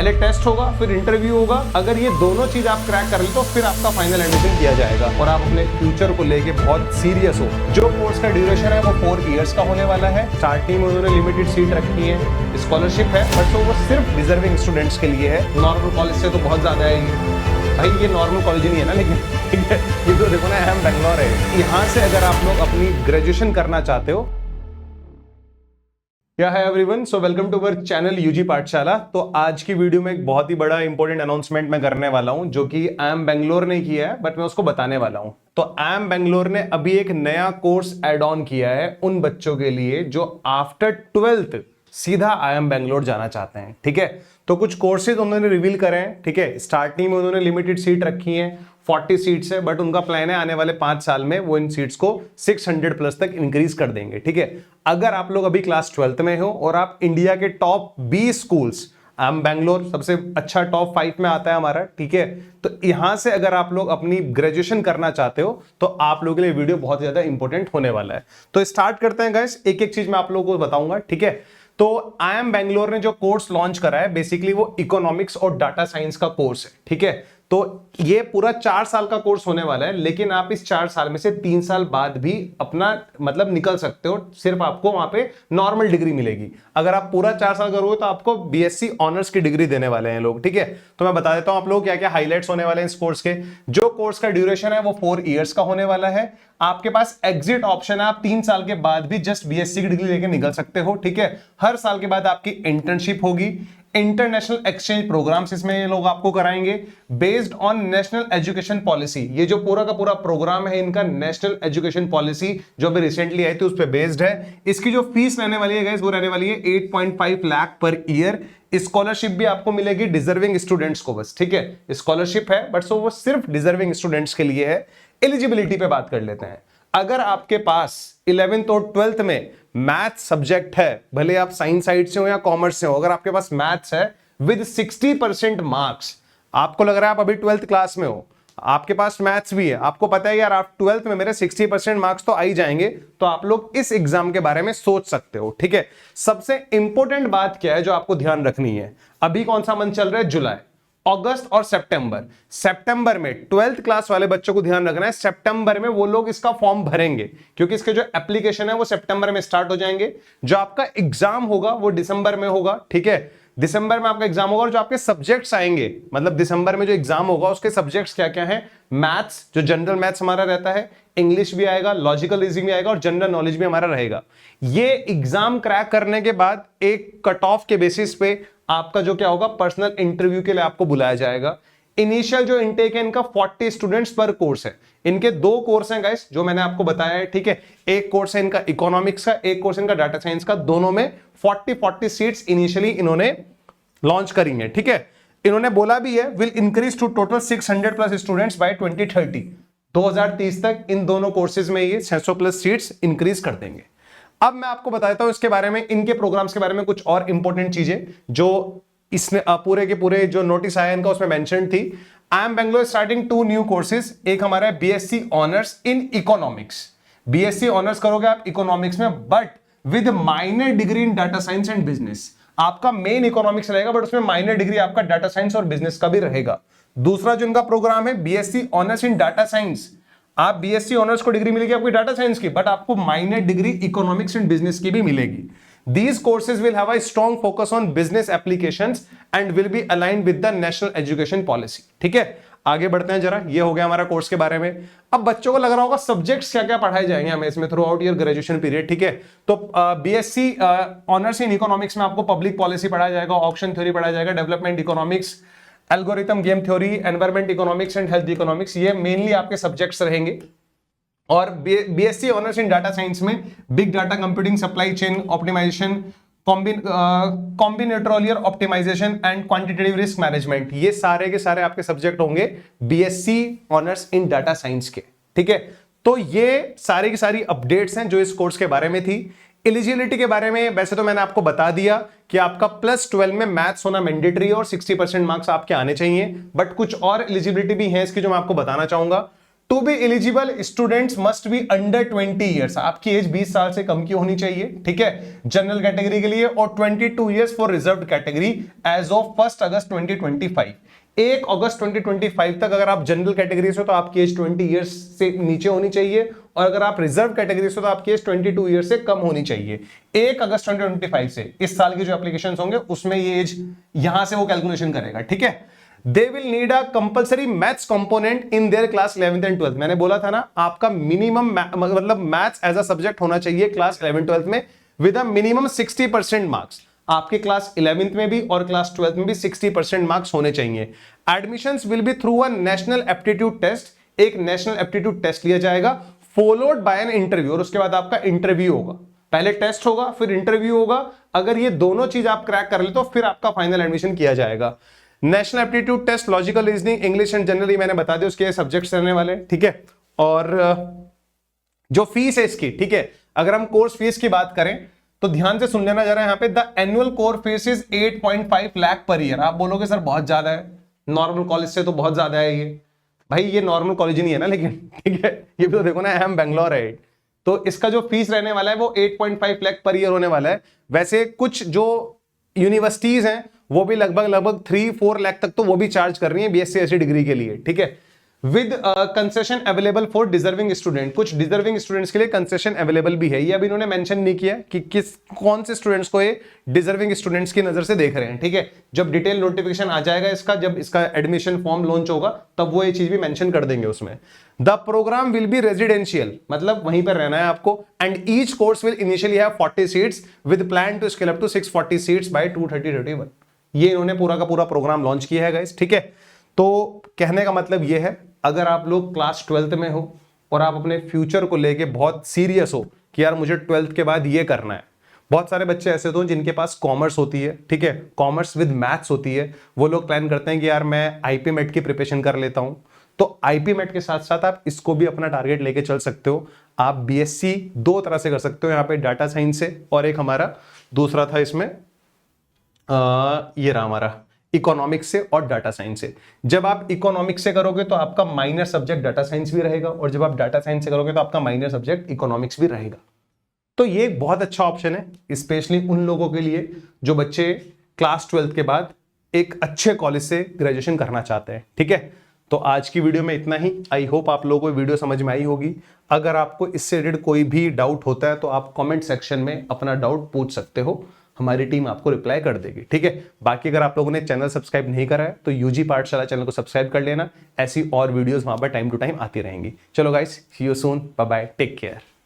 पहले टेस्ट होगा, फिर इंटरव्यू होगा। अगर ये दोनों चीज आप क्रैक कर ले तो फिर आपका फाइनल एडमिशन किया जाएगा और आप अपने फ्यूचर को लेके बहुत सीरियस हो। जो कोर्स का ड्यूरेशन है वो 4 इयर्स का होने वाला है। स्टार्टिंग में उन्होंने लिमिटेड सीट रखी है, स्कॉलरशिप है, बट तो वो सिर्फ डिजर्विंग स्टूडेंट्स के लिए है। नॉर्मल कॉलेज से तो बहुत ज्यादा है भाई, ये नॉर्मल कॉलेज नहीं है ना, लेकिन ठीक है, ये तो देखो ना अहम बेंगलोर है। यहाँ से अगर आप लोग अपनी ग्रेजुएशन करना चाहते हो, क्या है everyone, so welcome to our channel UG Pathshala. तो आज की वीडियो में एक बहुत ही बड़ा इंपॉर्टेंट अनाउंसमेंट मैं करने वाला हूं, जो कि आईएम बेंगलोर ने किया है, बट मैं उसको बताने वाला हूं। तो आईएम बेंगलोर ने अभी एक नया कोर्स ऐड ऑन किया है उन बच्चों के लिए जो आफ्टर 12th सीधा आईएम बेंगलोर जाना चाहते हैं। ठीक है, तो कुछ कोर्सेज उन्होंने रिवील करे हैं। ठीक है, स्टार्टिंग में उन्होंने लिमिटेड सीट रखी है, 40 सीट्स है, बट उनका प्लान है आने वाले 5 साल में वो इन सीट्स को 600 प्लस तक इंक्रीज कर देंगे। ठीक है, अगर आप लोग अभी क्लास 12th में हो और आप इंडिया के टॉप 20 स्कूल्स, आईएम बेंगलोर सबसे अच्छा टॉप 5 में आता है हमारा, ठीक है, तो यहां से अगर आप लोग अपनी ग्रेजुएशन करना चाहते हो तो आप लोगों के लिए वीडियो बहुत ज्यादा इंपॉर्टेंट होने वाला है। तो स्टार्ट करते हैं गाइस, एक एक चीज मैं आप लोगों को बताऊंगा। ठीक है, तो आईएम बेंगलोर ने जो कोर्स लॉन्च करा है बेसिकली वो इकोनॉमिक्स और डाटा साइंस का कोर्स है। ठीक है, तो ये पूरा 4 साल का कोर्स होने वाला है, लेकिन आप इस 4 साल में से 3 साल बाद भी अपना मतलब निकल सकते हो। सिर्फ आपको वहां पे नॉर्मल डिग्री मिलेगी। अगर आप पूरा 4 साल करोगे तो आपको बीएससी ऑनर्स की डिग्री देने वाले हैं लोग। ठीक है, तो मैं बता देता हूं आप लोग क्या क्या हाईलाइट्स होने वाले हैं इस कोर्स के। जो कोर्स का ड्यूरेशन है वो 4 इयर्स का होने वाला है। आपके पास एग्जिट ऑप्शन है, आप 3 साल के बाद भी जस्ट बीएससी की डिग्री लेके निकल सकते हो। ठीक है, हर साल के बाद आपकी इंटर्नशिप होगी। इंटरनेशनल एक्सचेंज प्रोग्राम्स इसमें ये लोग आपको कराएंगे based on national education policy. ये जो पूरा का पूरा प्रोग्राम है इनका नेशनल एजुकेशन पॉलिसी जो अभी रिसेंटली आई थी उस पर बेस्ड है। इसकी जो फीस रहने वाली है गाइस वो रहने वाली है 8.5 लाख पर ईयर। स्कॉलरशिप भी आपको मिलेगी डिजर्विंग स्टूडेंट्स को बस। ठीक है, स्कॉलरशिप है बट वो सिर्फ डिजर्विंग स्टूडेंट्स के लिए है। एलिजिबिलिटी पे बात कर लेते हैं। अगर आपके पास 11th और 12th में मैथ्स सब्जेक्ट है, भले आप साइंस साइड से हो या कॉमर्स से हो, अगर आपके पास मैथ्स है विद 60% मार्क्स, आपको लग रहा है आप अभी 12th क्लास में हो, आपके पास मैथ्स भी है, आपको पता है यार आप 12th में मेरे 60% मार्क्स तो आ ही जाएंगे, तो आप लोग इस एग्जाम के बारे में सोच सकते हो। ठीक है, सबसे इंपॉर्टेंट बात क्या है जो आपको ध्यान रखनी है, अभी कौन सा मंथ चल रहा है, जुलाई, अगस्त और सितंबर। सितंबर में 12th क्लास वाले बच्चों को ध्यान रखना है, सितंबर में वो लोग इसका फॉर्म भरेंगे क्योंकि इसके जो एप्लीकेशन है वो सितंबर में स्टार्ट हो जाएंगे। जो आपका एग्जाम होगा वो दिसंबर में होगा। ठीक है, दिसंबर में आपका एग्जाम होगा और जो आपके सब्जेक्ट्स आएंगे, मतलब दिसंबर में जो एग्जाम होगा उसके सब्जेक्ट्स क्या क्या हैं, मैथ्स जो जनरल मैथ्स हमारा रहता है, इंग्लिश भी आएगा, लॉजिकल रीजनिंग भी आएगा और जनरल नॉलेज भी हमारा रहेगा। ये एग्जाम क्रैक करने के बाद एक कट ऑफ के बेसिस पे आपका जो क्या होगा, पर्सनल इंटरव्यू के लिए आपको बुलाया जाएगा। इनिशियल जो इनटेक है इनका 40 स्टूडेंट्स पर कोर्स है। इनके 2 कोर्स हैं गाइस जो मैंने आपको बताया है। ठीक है, एक कोर्स है इनका इकोनॉमिक्स का, एक कोर्स इनका डाटा साइंस का। दोनों में 40 सीट्स इनिशियली इन्होंने लॉन्च करी है। ठीक है, इन्होंने बोला भी है will increase to total 600 plus students by 2030। 2030 तक इन दोनों कोर्सेज में ये 600 प्लस सीट्स इंक्रीज कर देंगे। अब मैं आपको बताता हूं इसके बारे में, इनके प्रोग्राम्स के बारे में कुछ और इंपॉर्टेंट चीजें जो इसने पूरे के पूरे जो नोटिस आया इनका उसमें मेंशन थी। IIM Bangalore starting 2 new courses. एक हमारा है BSc honours in economics. BSc honours करोगे आप इकोनॉमिक्स में but with minor degree in data science and business. आपका मेन इकोनॉमिक्स रहेगा बट उसमें माइनर डिग्री आपका डाटा साइंस और बिजनेस का भी रहेगा। दूसरा जो इनका प्रोग्राम है BSc honours in data science. आप बीएससी ऑनर्स को डिग्री मिलेगी आपकी डाटा साइंस की, बट आपको minor degree economics and business की भी मिलेगी। These courses will have a strong focus on business applications and will be aligned with the national education policy. ठीक है, आगे बढ़ते हैं जरा। ये हो गया हमारा कोर्स के बारे में। अब बच्चों को लग रहा होगा सब्जेक्ट्स क्या क्या पढ़ाए जाएंगे हमें इसमें through out year graduation period. ठीक है, तो बीएससी ऑनर्स इन इकोनॉमिक्स में आपको पब्लिक पॉलिसी पढ़ाया जाएगा, ऑप्शन थ्योरी पढ़ाया जाएगा, development economics, algorithm game theory, environment economics and health economics. ये मेनली आपके सब्जेक्ट्स रहेंगे। और BSc honours in data science में big data computing, supply chain optimisation, combinatorial optimisation and quantitative risk management, ये सारे के सारे आपके सब्जेक्ट होंगे BSc honours in data science के। ठीक है, तो ये सारी की सारी अपडेट्स हैं जो इस कोर्स के बारे में थी। एलिजिबिलिटी के बारे में वैसे तो मैंने आपको बता दिया कि आपका +12 में मैथ्स होना मैंडेटरी है और 60% मार्क्स आपके आने चाहिए, बट कुछ और एलिजिबिलिटी भी है इसकी जो मैं आपको बताना चाहूंगा। To be eligible students must be under 20 years, आपकी एज 20 साल से कम की होनी चाहिए, ठीक है, जनरल कैटेगरी के लिए, और 22 years for reserved category age of 1 अगस्त 2025। 1 अगस्त 2025 तक अगर आप जनरल कैटेगरी से हो तो आपकी एज 20 ईयर्स से नीचे होनी चाहिए, और अगर आप रिजर्व कैटेगरी से हो तो आपकी एज 22 ईयर्स से कम होनी चाहिए। 1 अगस्त 2025 से इस साल के जो एप्लीकेशन होंगे उसमें ये एज यहां से वो कैलकुलेशन करेगा, ठीक है। They will need a compulsory maths component in their class 11th and 12th। मैंने बोला था ना, आपका मिनिमम मतलब मैथ्स एज अ सब्जेक्ट होना चाहिए क्लास 11th 12th में विद अ मिनिमम 60% मार्क्स। आपके क्लास 11th में भी और क्लास 12th में भी 60% मार्क्स होने चाहिए। Admissions will be through a national aptitude test, एक नेशनल एप्टीट्यूड टेस्ट लिया जाएगा, फॉलोड बाय एन इंटरव्यू, और उसके बाद आपका इंटरव्यू होगा। पहले टेस्ट होगा फिर इंटरव्यू होगा, अगर ये दोनों चीज आप क्रैक कर ले तो फिर आपका फाइनल एडमिशन किया जाएगा। National aptitude test, logical reasoning, English and generally मैंने बता दिया उसके सब्जेक्ट्स रहने वाले, ठीक है। और जो फीस है इसकी, ठीक है, अगर हम कोर्स फीस की बात करें तो ध्यान से सुन लेना जरा, यहां पे the annual course fees is 8.5 lakh per year. आप बोलोगे सर बहुत ज्यादा है, नॉर्मल कॉलेज से तो बहुत ज्यादा है ये। भाई ये नॉर्मल कॉलेज नहीं है ना, लेकिन ठीक है, ये भी तो देखो ना, एम बैंगलोर है, तो इसका जो फीस रहने वाला है वो 8.5 लाख पर ईयर होने वाला है। वैसे कुछ जो यूनिवर्सिटीज हैं वो भी लगभग 3-4 लाख तक तो वो भी चार्ज कर रही है बीएससी ऐसी डिग्री के लिए, ठीक है, with concession available for deserving student. कुछ डिजर्विंग स्टूडेंट्स के लिए कंसेशन अवेलेबल भी है, ये अभी इन्होंने मेंशन नहीं किया कि कौन से स्टूडेंट्स को ये डिजर्विंग स्टूडेंट्स की नजर से देख रहे हैं, ठीक है। जब डिटेल नोटिफिकेशन आ जाएगा इसका, जब इसका एडमिशन फॉर्म लॉन्च होगा तब वो ये चीज भी मेंशन कर देंगे उसमें। The programme will be residential, मतलब वहीं पर रहना है आपको, and each course will initially have 40 seats with plan to scale up to 640 seats by 2030-31। ये इन्होंने पूरा का पूरा प्रोग्राम लॉन्च किया है गाइस, ठीक है। तो कहने का मतलब ये है, अगर आप लोग क्लास 12th में हो और आप अपने फ्यूचर को लेके बहुत सीरियस हो कि यार मुझे 12th के बाद ये करना है, बहुत सारे बच्चे ऐसे तो जिनके पास कॉमर्स होती है, ठीक है, कॉमर्स विद मैथ्स होती है, वो लोग प्लान करते हैं कि यार मैं आईपी मेट की प्रिपरेशन कर लेता हूं। तो आईपी मेट के साथ साथ आप इसको भी अपना टारगेट लेके चल सकते हो। आप बीएससी 2 तरह से कर सकते हो, यहाँ पे डाटा साइंस से, और एक हमारा दूसरा था इसमें ये रहा हमारा इकोनॉमिक्स से और डाटा साइंस से। जब आप इकोनॉमिक्स से करोगे तो आपका माइनर सब्जेक्ट डाटा साइंस भी रहेगा, और जब आप डाटा साइंस से करोगे तो आपका माइनर सब्जेक्ट इकोनॉमिक्स भी रहेगा। तो ये एक बहुत अच्छा ऑप्शन है, स्पेशली उन लोगों के लिए जो बच्चे क्लास 12th के बाद एक अच्छे कॉलेज से ग्रेजुएशन करना चाहते हैं, ठीक है। तो आज की वीडियो में इतना ही। आई होप आप लोगों को वीडियो समझ में आई होगी। अगर आपको इससे रिलेटेड कोई भी डाउट होता है तो आप कमेंट सेक्शन में अपना डाउट पूछ सकते हो, हमारी टीम आपको रिप्लाई कर देगी, ठीक है। बाकी अगर आप लोगों ने चैनल सब्सक्राइब नहीं करा है तो यूजी पाठशाला चैनल को सब्सक्राइब कर लेना, ऐसी और वीडियोस वहां पर टाइम टू टाइम आती रहेंगी। चलो guys, see you soon, bye bye, take care.